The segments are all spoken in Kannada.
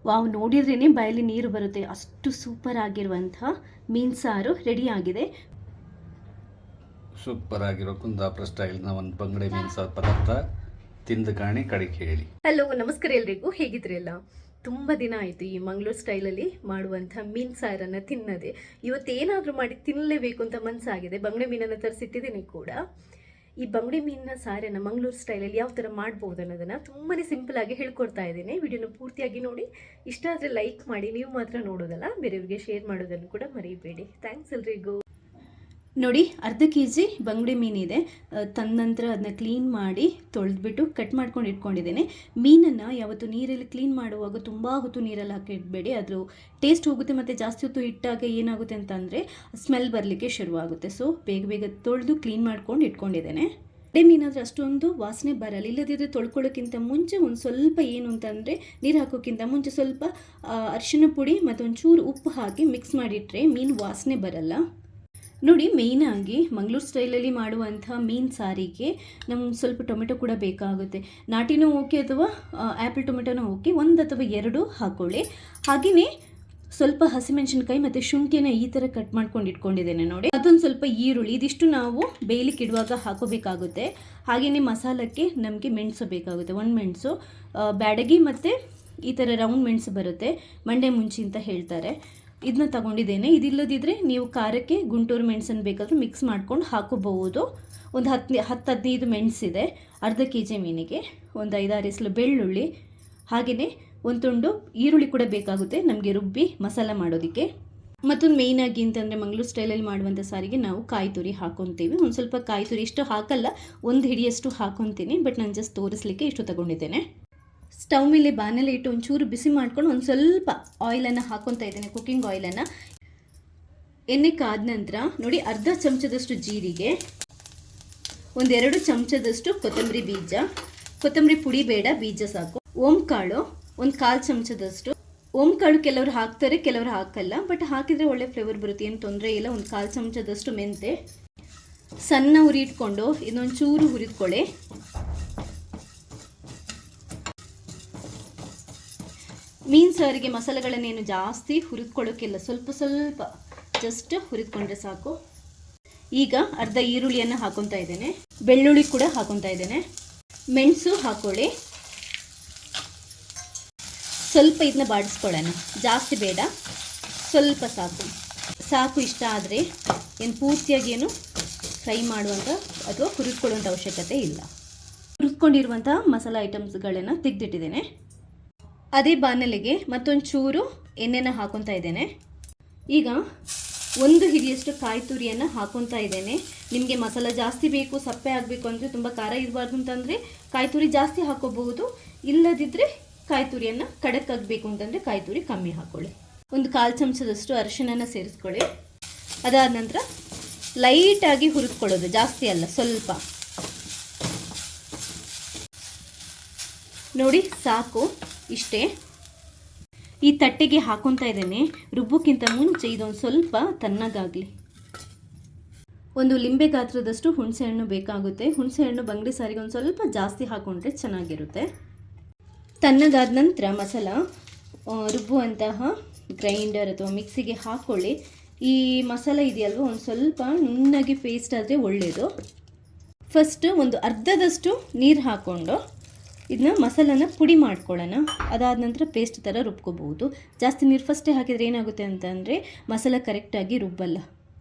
ವಾವ್, ನೋಡಿದ್ರೇ ಬಾಯಲ್ಲಿ ನೀರು ಬರುತ್ತೆ, ಅಷ್ಟು ಸೂಪರ್ ಆಗಿರುವಂತಹ ಮೀನು ಸಾರು ರೆಡಿ ಆಗಿದೆ. ಸೂಪರ್ ಆಗಿರೋ ಕುಂದಾಪುರ ಸ್ಟೈಲ್ನ ಒಂದು ಬಂಗಡೆ ಮೀನು ಸಾರು ಪದಾರ್ಥ ತಿಂದು ಕಾಣಿ ಕಡೆಗೆ ಹೇಳಿ. ಹಲೋ, ನಮಸ್ಕಾರ ಎಲ್ರಿಗೂ. ಹೇಗಿದ್ರಿ ಎಲ್ಲ? ತುಂಬ ದಿನ ಆಯಿತು ಈ ಮಂಗಳೂರು ಸ್ಟೈಲಲ್ಲಿ ಮಾಡುವಂಥ ಮೀನು ಸಾರನ್ನು ತಿನ್ನದೆ. ಇವತ್ತೇನಾದರೂ ಮಾಡಿ ತಿನ್ನಲೇಬೇಕು ಅಂತ ಮನಸ್ಸಾಗಿದೆ. ಬಂಗಡೆ ಮೀನನ್ನು ತರಿಸಿಟ್ಟಿದ್ದೀನಿ ಕೂಡ. ಈ ಬಂಗಡೆ ಮೀನಿನ ಸಾರನ್ನು ಮಂಗಳೂರು ಸ್ಟೈಲಲ್ಲಿ ಯಾವ ಥರ ಮಾಡ್ಬೋದು ಅನ್ನೋದನ್ನು ತುಂಬಾ ಸಿಂಪಲಾಗಿ ಹೇಳ್ಕೊಡ್ತಾ ಇದ್ದೀನಿ. ವಿಡಿಯೋನ ಪೂರ್ತಿಯಾಗಿ ನೋಡಿ. ಇಷ್ಟ ಆದರೆ ಲೈಕ್ ಮಾಡಿ. ನೀವು ಮಾತ್ರ ನೋಡೋದಲ್ಲ, ಬೇರೆಯವ್ರಿಗೆ ಶೇರ್ ಮಾಡೋದನ್ನು ಕೂಡ ಮರಿಬೇಡಿ. ಥ್ಯಾಂಕ್ಸ್ ಎಲ್ರಿಗೂ. ನೋಡಿ, ಅರ್ಧ ಕೆಜಿ ಬಂಗುಡೆ ಮೀನಿದೆ. ತಂದ ನಂತರ ಅದನ್ನ ಕ್ಲೀನ್ ಮಾಡಿ ತೊಳೆದ್ಬಿಟ್ಟು ಕಟ್ ಮಾಡ್ಕೊಂಡು ಇಟ್ಕೊಂಡಿದ್ದೇನೆ. ಮೀನನ್ನು ಯಾವತ್ತು ನೀರಲ್ಲಿ ಕ್ಲೀನ್ ಮಾಡುವಾಗ ತುಂಬ ಹೊತ್ತು ನೀರಲ್ಲಿ ಹಾಕಿ ಇಡಬೇಡಿ, ಅದು ಟೇಸ್ಟ್ ಹೋಗುತ್ತೆ. ಮತ್ತು ಜಾಸ್ತಿ ಹೊತ್ತು ಇಟ್ಟಾಗ ಏನಾಗುತ್ತೆ ಅಂತಂದರೆ ಸ್ಮೆಲ್ ಬರಲಿಕ್ಕೆ ಶುರುವಾಗುತ್ತೆ. ಸೊ ಬೇಗ ಬೇಗ ತೊಳೆದು ಕ್ಲೀನ್ ಮಾಡ್ಕೊಂಡು ಇಟ್ಕೊಂಡಿದ್ದೇನೆ. ಅದೇ ಮೀನಾದರೆ ಅಷ್ಟೊಂದು ವಾಸನೆ ಬರಲ್ಲ. ಇಲ್ಲದಿದ್ದರೆ ತೊಳ್ಕೊಳ್ಳೋಕ್ಕಿಂತ ಮುಂಚೆ ಒಂದು ಸ್ವಲ್ಪ ಏನು ಅಂತಂದರೆ ನೀರು ಹಾಕೋಕ್ಕಿಂತ ಮುಂಚೆ ಸ್ವಲ್ಪ ಅರಿಶಿನ ಪುಡಿ ಮತ್ತು ಒಂಚೂರು ಉಪ್ಪು ಹಾಕಿ ಮಿಕ್ಸ್ ಮಾಡಿಟ್ರೆ ಮೀನು ವಾಸನೆ ಬರಲ್ಲ. ನೋಡಿ, ಮೇಯ್ನಾಗಿ ಮಂಗಳೂರು ಸ್ಟೈಲಲ್ಲಿ ಮಾಡುವಂಥ ಮೀನು ಸಾರಿಗೆ ನಮ್ಗೆ ಸ್ವಲ್ಪ ಟೊಮೆಟೊ ಕೂಡ ಬೇಕಾಗುತ್ತೆ. ನಾಟಿನೂ ಓಕೆ ಅಥವಾ ಆ್ಯಪಲ್ ಟೊಮೆಟೊನೂ ಓಕೆ, 1 ಅಥವಾ 2 ಹಾಕ್ಕೊಳ್ಳಿ. ಹಾಗೆಯೇ ಸ್ವಲ್ಪ ಹಸಿಮೆಣಸಿನ್ಕಾಯಿ ಮತ್ತು ಶುಂಠಿನ ಈ ಥರ ಕಟ್ ಮಾಡ್ಕೊಂಡು ಇಟ್ಕೊಂಡಿದ್ದೇನೆ. ನೋಡಿ, ಅದೊಂದು ಸ್ವಲ್ಪ ಈರುಳ್ಳಿ, ಇದಿಷ್ಟು ನಾವು ಬೇಯಲಿಕ್ಕೆ ಇಡುವಾಗ ಹಾಕೋಬೇಕಾಗುತ್ತೆ. ಹಾಗೆಯೇ ಮಸಾಲಕ್ಕೆ ನಮಗೆ ಮೆಣಸು ಬೇಕಾಗುತ್ತೆ. 1 ಮೆಣಸು, ಬ್ಯಾಡಗಿ ಮತ್ತು ಈ ಥರ ರೌಂಡ್ ಮೆಣಸು ಬರುತ್ತೆ, ಮಂಡೆ ಮುಂಚಿ ಅಂತ ಹೇಳ್ತಾರೆ, ಇದನ್ನ ತಗೊಂಡಿದ್ದೇನೆ. ಇದಿಲ್ಲದಿದ್ದರೆ ನೀವು ಖಾರಕ್ಕೆ ಗುಂಟೂರು ಮೆಣಸನ್ನು ಬೇಕಾದರೂ ಮಿಕ್ಸ್ ಮಾಡ್ಕೊಂಡು ಹಾಕೋಬಹುದು. ಒಂದು 10-15 ಮೆಣಸಿದೆ ಅರ್ಧ ಕೆಜಿ ಮೀನಿಗೆ. ಒಂದು 5-6 ಎಸಳು ಬೆಳ್ಳುಳ್ಳಿ, ಹಾಗೆಯೇ ಒಂದು ತುಂಡು ಈರುಳ್ಳಿ ಕೂಡ ಬೇಕಾಗುತ್ತೆ ನಮಗೆ ರುಬ್ಬಿ ಮಸಾಲ ಮಾಡೋದಕ್ಕೆ. ಮತ್ತೊಂದು ಮೇಯ್ನಾಗಿ ಅಂತಂದರೆ ಮಂಗಳೂರು ಸ್ಟೈಲಲ್ಲಿ ಮಾಡುವಂಥ ಸಾರಿಗೆ ನಾವು ಕಾಯಿ ತುರಿ ಹಾಕೊತೀವಿ. ಒಂದು ಸ್ವಲ್ಪ ಕಾಯಿ ತುರಿ, ಇಷ್ಟು ಹಾಕಲ್ಲ, 1 ಹಿಡಿಯಷ್ಟು ಹಾಕೊತೀನಿ. ಬಟ್ ನಾನು ಜಸ್ಟ್ ತೋರಿಸಲಿಕ್ಕೆ ಇಷ್ಟು ತಗೊಂಡಿದ್ದೇನೆ. ಸ್ಟವ್ ಮೇಲೆ ಬಾಣಲೆ ಇಟ್ಟು ಒಂಚೂರು ಬಿಸಿ ಮಾಡ್ಕೊಂಡು ಒಂದು ಸ್ವಲ್ಪ ಆಯಿಲನ್ನು ಹಾಕೊತಾ ಇದ್ದೇನೆ, ಕುಕ್ಕಿಂಗ್ ಆಯಿಲನ್ನು. ಎಣ್ಣೆ ಕಾದ ನಂತರ ನೋಡಿ, ಅರ್ಧ ಚಮಚದಷ್ಟು ಜೀರಿಗೆ, 1-2 ಚಮಚದಷ್ಟು ಕೊತ್ತಂಬರಿ ಬೀಜ, ಕೊತ್ತಂಬರಿ ಪುಡಿ ಬೇಡ, ಬೀಜ ಸಾಕು. ಓಂಕಾಳು 1/4 ಚಮಚದಷ್ಟು. ಓಂಕಾಳು ಕೆಲವರು ಹಾಕ್ತಾರೆ, ಕೆಲವರು ಹಾಕಲ್ಲ, ಬಟ್ ಹಾಕಿದರೆ ಒಳ್ಳೆ ಫ್ಲೇವರ್ ಬರುತ್ತೆ, ಏನು ತೊಂದರೆ ಇಲ್ಲ. 1/4 ಚಮಚದಷ್ಟು ಮೆಂತೆ. ಸಣ್ಣ ಉರಿ ಇಟ್ಕೊಂಡು ಇದೊಂಚೂರು ಹುರಿದ್ಕೊಳ್ಳಿ. ಮೀನು ಸಾರಿಗೆ ಮಸಾಲೆಗಳನ್ನೇನು ಜಾಸ್ತಿ ಹುರಿದ್ಕೊಳ್ಳೋಕ್ಕಿಲ್ಲ, ಸ್ವಲ್ಪ ಸ್ವಲ್ಪ ಜಸ್ಟ್ ಹುರಿದ್ಕೊಂಡ್ರೆ ಸಾಕು. ಈಗ ಅರ್ಧ ಈರುಳ್ಳಿಯನ್ನು ಹಾಕೊತಾ ಇದ್ದೇನೆ, ಬೆಳ್ಳುಳ್ಳಿ ಕೂಡ ಹಾಕೊತಾ ಇದ್ದೇನೆ, ಮೆಣಸು ಹಾಕೊಳ್ಳಿ. ಸ್ವಲ್ಪ ಇದನ್ನ ಬಾಡಿಸ್ಕೊಳ್ಳೋಣ, ಜಾಸ್ತಿ ಬೇಡ, ಸ್ವಲ್ಪ ಸಾಕು. ಇಷ್ಟ ಆದರೆ ಏನು ಪೂರ್ತಿಯಾಗಿ ಏನು ಫ್ರೈ ಮಾಡುವಂಥ ಅಥವಾ ಹುರಿದ್ಕೊಳ್ಳುವಂಥ ಅವಶ್ಯಕತೆ ಇಲ್ಲ. ಹುರಿದ್ಕೊಂಡಿರುವಂಥ ಮಸಾಲೆ ಐಟಮ್ಸ್ಗಳನ್ನು ತೆಗೆದಿಟ್ಟಿದ್ದೇನೆ. ಅದೇ ಬಾಣಲೆಗೆ ಮತ್ತೊಂದು ಚೂರು ಎಣ್ಣೆನ ಹಾಕೊತಾ ಇದ್ದೇನೆ. ಈಗ 1 ಹಿಡಿಯಷ್ಟು ಕಾಯಿ ತುರಿಯನ್ನು ಹಾಕೊತಾ ಇದ್ದೇನೆ. ನಿಮಗೆ ಮಸಾಲ ಜಾಸ್ತಿ ಬೇಕು, ಸಪ್ಪೆ ಆಗಬೇಕು ಅಂದರೆ, ತುಂಬ ಖಾರ ಇರಬಾರ್ದು ಅಂತಂದರೆ ಕಾಯಿ ತುರಿ ಜಾಸ್ತಿ ಹಾಕೋಬಹುದು. ಇಲ್ಲದಿದ್ದರೆ ಕಾಯಿ ತುರಿಯನ್ನು ಖಡಕ್ ಆಗಬೇಕು ಅಂತಂದರೆ ಕಾಯಿ ತುರಿ ಕಮ್ಮಿ ಹಾಕ್ಕೊಳ್ಳಿ. 1/4 ಚಮಚದಷ್ಟು ಅರಿಶಿನ ಸೇರಿಸ್ಕೊಳ್ಳಿ. ಅದಾದ ನಂತರ ಲೈಟಾಗಿ ಹುರಿದ್ಕೊಳ್ಳೋದು, ಜಾಸ್ತಿ ಅಲ್ಲ, ಸ್ವಲ್ಪ. ನೋಡಿ, ಸಾಕು, ಇಷ್ಟೇ. ಈ ತಟ್ಟೆಗೆ ಹಾಕೊತಾ ಇದ್ದೇನೆ. ರುಬ್ಬೋಕ್ಕಿಂತ ಮುಂಚೆ ಇದೊಂದು ಸ್ವಲ್ಪ ತಣ್ಣಗಾಗಲಿ. 1 ಲಿಂಬೆ ಗಾತ್ರದಷ್ಟು ಹುಣಸೆಹಣ್ಣು ಬೇಕಾಗುತ್ತೆ. ಹುಣಸೆಹಣ್ಣು ಬಂಗಡೆ ಸಾರಿಗೆ ಒಂದು ಸ್ವಲ್ಪ ಜಾಸ್ತಿ ಹಾಕೊಂಡ್ರೆ ಚೆನ್ನಾಗಿರುತ್ತೆ. ತಣ್ಣಗಾದ ನಂತರ ಮಸಾಲ ರುಬ್ಬುವಂತಹ ಗ್ರೈಂಡರ್ ಅಥವಾ ಮಿಕ್ಸಿಗೆ ಹಾಕ್ಕೊಳ್ಳಿ. ಈ ಮಸಾಲ ಇದೆಯಲ್ವ, ಒಂದು ಸ್ವಲ್ಪ ನುಣ್ಣಗೆ ಪೇಸ್ಟ್ ಆದರೆ ಒಳ್ಳೆಯದು. ಫಸ್ಟ್ ಒಂದು ಅರ್ಧದಷ್ಟು ನೀರು ಹಾಕ್ಕೊಂಡು ಇದನ್ನ ಮಸಾಲನ ಪುಡಿ ಮಾಡ್ಕೊಳ್ಳೋಣ. ಅದಾದ ನಂತರ ಪೇಸ್ಟ್ ಥರ ರುಬ್ಕೋಬಹುದು. ಜಾಸ್ತಿ ನೀರು ಫಸ್ಟೇ ಹಾಕಿದರೆ ಏನಾಗುತ್ತೆ ಅಂತಂದರೆ ಮಸಾಲ ಕರೆಕ್ಟಾಗಿ ರುಬ್ಬಲ್ಲ.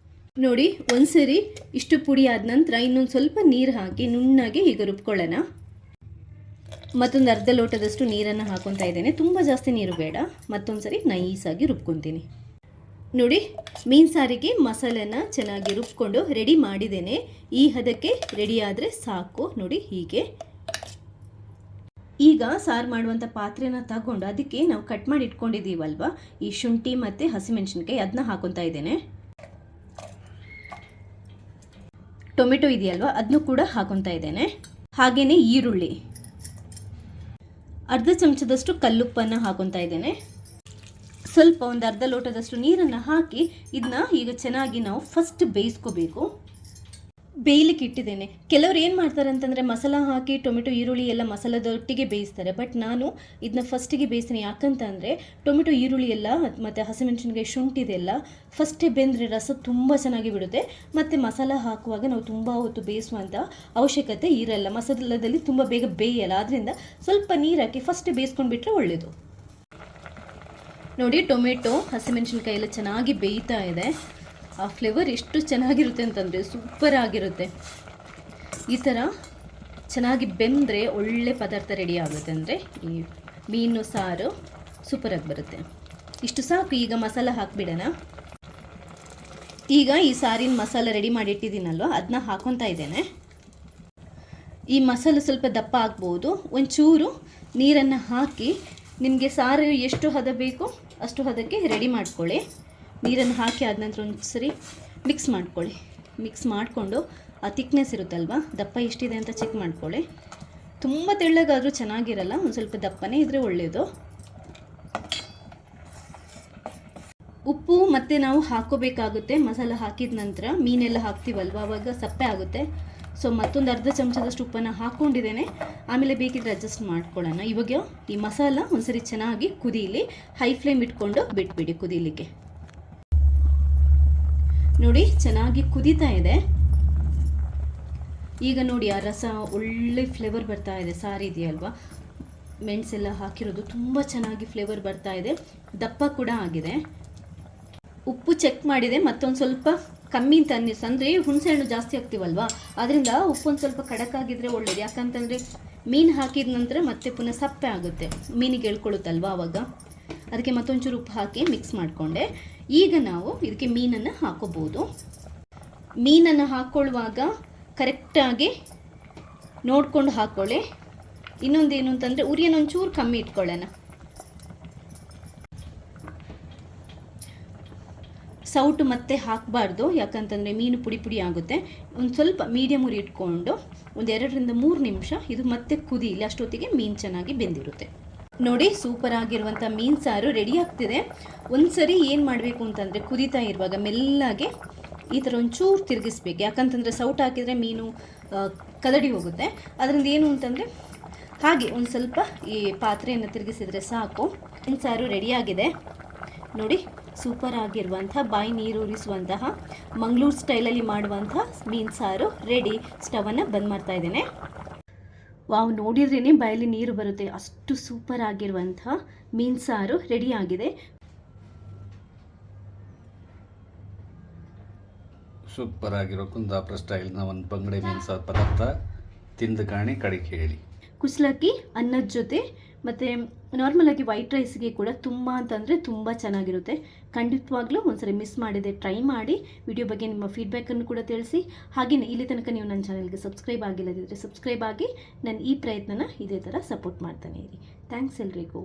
ನೋಡಿ, ಒಂದ್ಸರಿ ಇಷ್ಟು ಪುಡಿ ಆದ ನಂತರ ಇನ್ನೊಂದು ಸ್ವಲ್ಪ ನೀರು ಹಾಕಿ ನುಣ್ಣಗೆ ಈಗ ರುಬ್ಕೊಳ್ಳೋಣ. ಮತ್ತೊಂದು ಅರ್ಧ ಲೋಟದಷ್ಟು ನೀರನ್ನು ಹಾಕೊತಾ ಇದ್ದೇನೆ, ತುಂಬ ಜಾಸ್ತಿ ನೀರು ಬೇಡ. ಮತ್ತೊಂದು ಸರಿ ನೈಸಾಗಿ ರುಬ್ಕೊತೀನಿ. ನೋಡಿ, ಮೀನು ಸಾರಿಗೆ ಮಸಾಲೆನ ಚೆನ್ನಾಗಿ ರುಬ್ಕೊಂಡು ರೆಡಿ ಮಾಡಿದ್ದೇನೆ. ಈ ಹದಕ್ಕೆ ರೆಡಿ ಆದರೆ ಸಾಕು. ನೋಡಿ, ಹೀಗೆ. ಈಗ ಸಾರು ಮಾಡುವಂಥ ಪಾತ್ರೆನ ತಗೊಂಡು ಅದಕ್ಕೆ ನಾವು ಕಟ್ ಮಾಡಿ ಇಟ್ಕೊಂಡಿದ್ದೀವಲ್ವ ಈ ಶುಂಠಿ ಮತ್ತು ಹಸಿಮೆಣಸಿನ್ಕಾಯಿ, ಅದನ್ನ ಹಾಕೊತಾ ಇದ್ದೇನೆ. ಟೊಮೆಟೊ ಇದೆಯಲ್ವ, ಅದನ್ನು ಕೂಡ ಹಾಕೊತಾ ಇದ್ದೇನೆ. ಹಾಗೆಯೇ ಈರುಳ್ಳಿ, ಅರ್ಧ ಚಮಚದಷ್ಟು ಕಲ್ಲುಪ್ಪನ್ನು ಹಾಕೊತಾ ಇದ್ದೇನೆ. ಸ್ವಲ್ಪ ಒಂದು ಅರ್ಧ ಲೋಟದಷ್ಟು ನೀರನ್ನು ಹಾಕಿ ಇದನ್ನ ಈಗ ಚೆನ್ನಾಗಿ ನಾವು ಫಸ್ಟ್ ಬೇಯಿಸ್ಕೋಬೇಕು. ಬೇಯಲಿಕ್ಕೆ ಇಟ್ಟಿದ್ದೇನೆ. ಕೆಲವರು ಏನು ಮಾಡ್ತಾರೆ ಅಂತಂದರೆ ಮಸಾಲ ಹಾಕಿ ಟೊಮೆಟೊ ಈರುಳ್ಳಿ ಎಲ್ಲ ಮಸಾಲದೊಟ್ಟಿಗೆ ಬೇಯಿಸ್ತಾರೆ. ಬಟ್ ನಾನು ಇದನ್ನ ಫಸ್ಟಿಗೆ ಬೇಯಿಸ್ತೀನಿ. ಯಾಕಂತಂದರೆ ಟೊಮೆಟೊ ಈರುಳ್ಳಿ ಎಲ್ಲ ಮತ್ತು ಹಸಿಮೆಣಸಿನ್ಕಾಯಿ ಶುಂಠಿ ಇದೆಲ್ಲ ಫಸ್ಟೇ ಬೆಂದರೆ ರಸ ತುಂಬ ಚೆನ್ನಾಗಿ ಬಿಡುತ್ತೆ. ಮತ್ತು ಮಸಾಲ ಹಾಕುವಾಗ ನಾವು ತುಂಬ ಹೊತ್ತು ಬೇಯಿಸುವಂಥ ಅವಶ್ಯಕತೆ ಇರಲ್ಲ. ಮಸಾಲದಲ್ಲಿ ತುಂಬ ಬೇಗ ಬೇಯಲ್ಲ. ಆದ್ದರಿಂದ ಸ್ವಲ್ಪ ನೀರು ಹಾಕಿ ಫಸ್ಟೇ ಬೇಯಿಸ್ಕೊಂಡು ಬಿಟ್ಟರೆ ಒಳ್ಳೆಯದು. ನೋಡಿ, ಟೊಮೆಟೊ ಹಸಿಮೆಣಸಿನ್ಕಾಯಿ ಎಲ್ಲ ಚೆನ್ನಾಗಿ ಬೇಯ್ತಾ ಇದೆ. ಆ ಫ್ಲೇವರ್ ಎಷ್ಟು ಚೆನ್ನಾಗಿರುತ್ತೆ ಅಂತಂದರೆ ಸೂಪರ್ ಆಗಿರುತ್ತೆ. ಈ ಥರ ಚೆನ್ನಾಗಿ ಬೆಂದರೆ ಒಳ್ಳೆ ಪದಾರ್ಥ ರೆಡಿ ಆಗುತ್ತೆ. ಅಂದರೆ ಈ ಮೀನು ಸಾರು ಸೂಪರಾಗಿ ಬರುತ್ತೆ. ಇಷ್ಟು ಸಾಕು. ಈಗ ಮಸಾಲ ಹಾಕಿಬಿಡೋಣ. ಈಗ ಈ ಸಾರಿನ ಮಸಾಲ ರೆಡಿ ಮಾಡಿಟ್ಟಿದ್ದೀನಲ್ವ, ಅದನ್ನ ಹಾಕೊತಾ ಇದ್ದೇನೆ. ಈ ಮಸಾಲೆ ಸ್ವಲ್ಪ ದಪ್ಪ ಆಗ್ಬೋದು. ಒಂಚೂರು ನೀರನ್ನು ಹಾಕಿ ನಿಮಗೆ ಸಾರು ಎಷ್ಟು ಹದ ಬೇಕು ಅಷ್ಟು ಹದಕ್ಕೆ ರೆಡಿ ಮಾಡ್ಕೊಳ್ಳಿ. ನೀರನ್ನು ಹಾಕಿ ಆದ ನಂತರ ಒಂದು ಸರಿ ಮಿಕ್ಸ್ ಮಾಡ್ಕೊಳ್ಳಿ. ಮಿಕ್ಸ್ ಮಾಡಿಕೊಂಡು ಆ ತಿಕ್ನೆಸ್ ಇರುತ್ತಲ್ವ, ದಪ್ಪ ಎಷ್ಟಿದೆ ಅಂತ ಚೆಕ್ ಮಾಡ್ಕೊಳ್ಳಿ. ತುಂಬ ತೆಳ್ಳಗಾದರೂ ಚೆನ್ನಾಗಿರಲ್ಲ, ಒಂದು ಸ್ವಲ್ಪ ದಪ್ಪನೇ ಇದ್ದರೆ ಒಳ್ಳೆಯದು. ಉಪ್ಪು ಮತ್ತು ನಾವು ಹಾಕೋಬೇಕಾಗುತ್ತೆ. ಮಸಾಲ ಹಾಕಿದ ನಂತರ ಮೀನೆಲ್ಲ ಹಾಕ್ತೀವಲ್ವ, ಆವಾಗ ಸಪ್ಪೆ ಆಗುತ್ತೆ. ಸೊ ಮತ್ತೊಂದು ಅರ್ಧ ಚಮಚದಷ್ಟು ಉಪ್ಪನ್ನು ಹಾಕ್ಕೊಂಡಿದ್ದೇನೆ. ಆಮೇಲೆ ಬೇಕಿದ್ರೆ ಅಡ್ಜಸ್ಟ್ ಮಾಡ್ಕೊಳ್ಳೋಣ. ಇವಾಗ ಈ ಮಸಾಲ ಒಂದ್ಸರಿ ಚೆನ್ನಾಗಿ ಕುದೀಲಿ. ಹೈ ಫ್ಲೇಮ್ ಇಟ್ಕೊಂಡು ಬಿಟ್ಬಿಡಿ ಕುದೀಲಿಕ್ಕೆ. ನೋಡಿ, ಚೆನ್ನಾಗಿ ಕುದೀತಾ ಇದೆ. ಈಗ ನೋಡಿ, ಆ ರಸ ಒಳ್ಳೆ ಫ್ಲೇವರ್ ಬರ್ತಾ ಇದೆ. ಸಾರು ಇದೆಯಲ್ವ, ಮೆಣಸೆಲ್ಲ ಹಾಕಿರೋದು ತುಂಬ ಚೆನ್ನಾಗಿ ಫ್ಲೇವರ್ ಬರ್ತಾ ಇದೆ. ದಪ್ಪ ಕೂಡ ಆಗಿದೆ. ಉಪ್ಪು ಚೆಕ್ ಮಾಡಿದೆ. ಮತ್ತೊಂದು ಸ್ವಲ್ಪ ಕಮ್ಮಿ ಅಂತ ಅನ್ನಿಸ್ತು. ಅಂದರೆ ಹುಣಸೆಹಣ್ಣು ಜಾಸ್ತಿ ಹಾಕ್ತೀವಲ್ವ, ಅದರಿಂದ ಉಪ್ಪು ಒಂದು ಸ್ವಲ್ಪ ಖಡಕ್ಕಾಗಿದ್ದರೆ ಒಳ್ಳೇದು. ಯಾಕಂತಂದರೆ ಮೀನು ಹಾಕಿದ ನಂತರ ಮತ್ತೆ ಪುನಃ ಸಪ್ಪೆ ಆಗುತ್ತೆ, ಮೀನಿಗೆ ಎಳ್ಕೊಳ್ಳುತ್ತಲ್ವ ಆವಾಗ. ಅದಕ್ಕೆ ಮತ್ತೊಂಚೂರು ಉಪ್ಪು ಹಾಕಿ ಮಿಕ್ಸ್ ಮಾಡಿಕೊಂಡೆ. ಈಗ ನಾವು ಇದಕ್ಕೆ ಮೀನನ್ನು ಹಾಕೋಬೋದು. ಮೀನನ್ನು ಹಾಕ್ಕೊಳ್ಳುವಾಗ ಕರೆಕ್ಟಾಗಿ ನೋಡ್ಕೊಂಡು ಹಾಕ್ಕೊಳ್ಳಿ. ಇನ್ನೊಂದೇನು ಅಂತಂದರೆ ಉರಿಯನ್ನು ಒಂಚೂರು ಕಮ್ಮಿ ಇಟ್ಕೊಳ್ಳೋಣ. ಸೌಟು ಮತ್ತೆ ಹಾಕಬಾರ್ದು, ಯಾಕಂತಂದರೆ ಮೀನು ಪುಡಿ ಪುಡಿ ಆಗುತ್ತೆ. ಒಂದು ಸ್ವಲ್ಪ ಮೀಡಿಯಮ್ ಉರಿ ಇಟ್ಕೊಂಡು ಒಂದು 2 ರಿಂದ 3 ನಿಮಿಷ ಇದು ಮತ್ತೆ ಕುದೀಲಿ. ಅಷ್ಟೊತ್ತಿಗೆ ಮೀನು ಚೆನ್ನಾಗಿ ಬೆಂದಿರುತ್ತೆ. ನೋಡಿ, ಸೂಪರ್ ಆಗಿರುವಂಥ ಮೀನು ಸಾರು ರೆಡಿ ಆಗ್ತಿದೆ. ಒಂದು ಸರಿ ಏನು ಮಾಡಬೇಕು ಅಂತಂದರೆ ಕುದೀತಾ ಇರುವಾಗ ಮೆಲ್ಲಗೆ ಈ ಥರ ಒಂಚೂರು ತಿರುಗಿಸ್ಬೇಕು. ಯಾಕಂತಂದರೆ ಸೌಟ್ ಹಾಕಿದರೆ ಮೀನು ಕದಡಿ ಹೋಗುತ್ತೆ. ಅದರಿಂದ ಏನು ಅಂತಂದರೆ ಹಾಗೆ ಒಂದು ಸ್ವಲ್ಪ ಈ ಪಾತ್ರೆಯನ್ನು ತಿರುಗಿಸಿದರೆ ಸಾಕು. ಮೀನು ಸಾರು ರೆಡಿಯಾಗಿದೆ. ನೋಡಿ, ಸೂಪರ್ ಆಗಿರುವಂಥ ಬಾಯಿ ನೀರೂರಿಸುವಂತಹ ಮಂಗಳೂರು ಸ್ಟೈಲಲ್ಲಿ ಮಾಡುವಂಥ ಮೀನು ಸಾರು ರೆಡಿ. ಸ್ಟವನ್ನು ಬಂದ್ ಮಾಡ್ತಾ ಇದ್ದೇನೆ. ವಾವ್, ನೋಡಿದ್ರೇ ಬಾಯಲ್ಲಿ ನೀರು ಬರುತ್ತೆ. ಅಷ್ಟು ಸೂಪರ್ ಆಗಿರುವಂಥ ಮೀನು ಸಾರು ರೆಡಿಯಾಗಿದೆ. ಸೂಪರ್ ಆಗಿರೋ ಕುಂದಾಪುರ ಸ್ಟೈಲ್ನ ಒಂದು ಬಂಗಡೆ ಮೀನು ಸಾರು ಪದಾರ್ಥ ತಿಂದು ಕಾಣಿ ಕಡೆಗೆ ಹೇಳಿ. ಕುಸ್ಲಕ್ಕಿ ಅನ್ನದ ಜೊತೆ ಮತ್ತು ನಾರ್ಮಲಾಗಿ ವೈಟ್ ರೈಸ್ಗೆ ಕೂಡ ತುಂಬ ಅಂತಂದರೆ ತುಂಬ ಚೆನ್ನಾಗಿರುತ್ತೆ. ಖಂಡಿತವಾಗ್ಲೂ ಒಂದ್ಸರಿ ಮಿಸ್ ಮಾಡಿದೆ, ಟ್ರೈ ಮಾಡಿ. ವಿಡಿಯೋ ಬಗ್ಗೆ ನಿಮ್ಮ ಫೀಡ್ಬ್ಯಾಕನ್ನು ಕೂಡ ತಿಳಿಸಿ. ಹಾಗೆಯೇ ಇಲ್ಲಿ ತನಕ ನೀವು ನನ್ನ ಚಾನಲ್ಗೆ ಸಬ್ಸ್ಕ್ರೈಬ್ ಆಗಿಲ್ಲದಿದ್ದರೆ ಸಬ್ಸ್ಕ್ರೈಬ್ ಆಗಿ ನನ್ನ ಈ ಪ್ರಯತ್ನನ ಇದೇ ಥರ ಸಪೋರ್ಟ್ ಮಾಡ್ತಾನೆ ಇರಿ. ಥ್ಯಾಂಕ್ಸ್ ಎಲ್ರಿಗೂ.